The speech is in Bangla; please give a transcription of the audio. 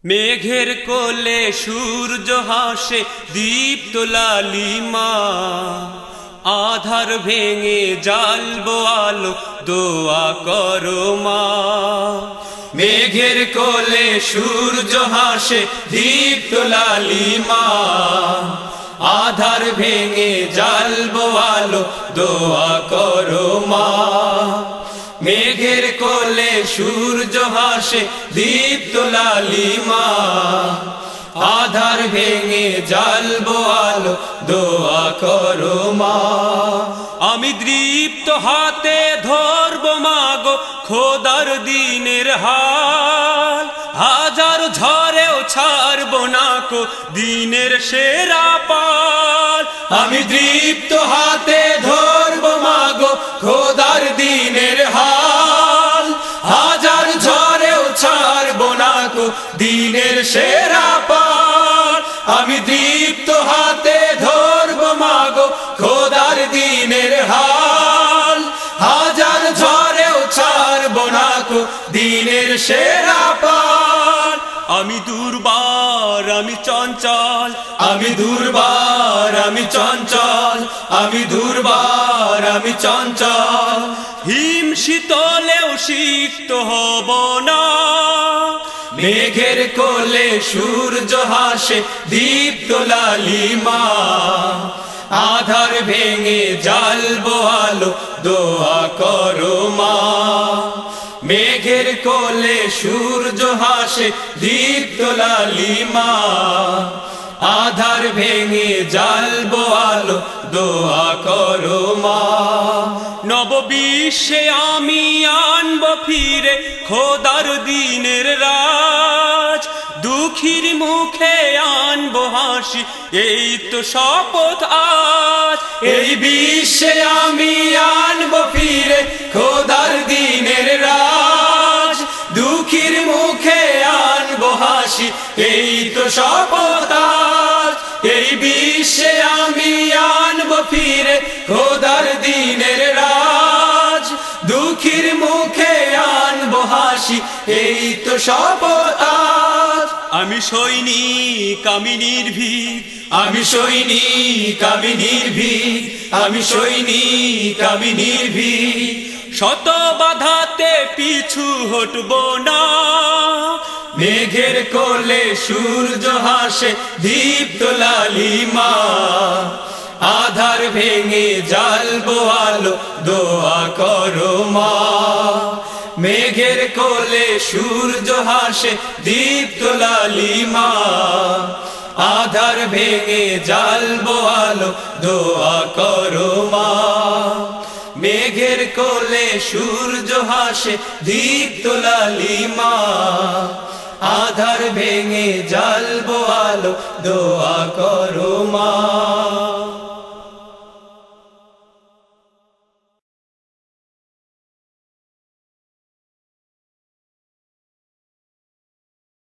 মেঘের কোলে সূর্য হাসে দীপ্ত লালিমা, আধার ভেঙে জ্বালবো আলো দোয়া করো মা। মেঘের কোলে সূর্য হাসে দীপ্ত লালিমা, আধার ভেঙে জ্বালবো আলো দোয়া করো মা। মেঘের কোলে সূর্য হাসে দীপ্ত লালিমা, আধার ভেঙে জ্বালবো আলো দোয়া করো মা। আমি দীপ্ত হাতে ধরবো মাগো খোদার দিনের হাল, হাজার ঝড়েও ছাড়বো না কো দিনের সেরা পাল। আমি দীপ্ত হাতে ধরবো মাগো খোদার দিনের হাল, হাজার ঝড়েও ছাড়বো না কো দিনের সেরা পাল। আমি দীপ্ত হাতে ধরবো মাগো খোদার দিনের হাল, হাজার ঝড়েও ছাড়বো না কো দিনের সেরা পাল। আমি দুর্বার আমি চঞ্চল, আমি দুর্বার আমি চঞ্চল, আমি দুর্বার আমি চঞ্চল। হিম শীতলেও সিক্ত হব না। মেঘের কোলে সূর্য হাসে দীপ্ত লালিমা, আধার ভেঙে জ্বালবো আলো দোয়া করো মা। মেঘের কোলে সূর্য হাসে দীপ্ত লালিমা, আধার ভেঙে জ্বালবো আলো দোয়া করো মা। নববিশ্বে আমি আনবো ফিরে খোদার দিনের রাজ, দুঃখীর মুখে আনবো হাসি এই তো শপথ আজ। এই বিশ্বে আমি আনবো ফিরে খোদার দিনের রাজ, দুঃখীর মুখে আনবো হাসি এই তো শপথ আজ। এই বিশ্বে আমি আনবো ফিরে খোদার দিনের রাজ, দুঃখীর মুখে আনবো হাসি এই তো শপথ আজ। আমি সৈনিক আমি নির্ভীক, আমি সৈনিক আমি নির্ভীক, আমি সৈনিক আমি নির্ভীক। শত বাধাতে পিছু হটবো না। মেঘের কোলে সূর্য হাসে দীপ্ত লালিমা, আধার ভেঙে জ্বালবো আলো দোয়া করো মা। মেঘের কোলে সূর্য হাসে দীপ্ত লালিমা, আধার ভেঙে জ্বালবো আলো দোয়া করো মা। মেঘের কোলে সূর্য হাসে দীপ্ত লালিমা, আধার ভেঙে জ্বালবো আলো দোয়া করো মা।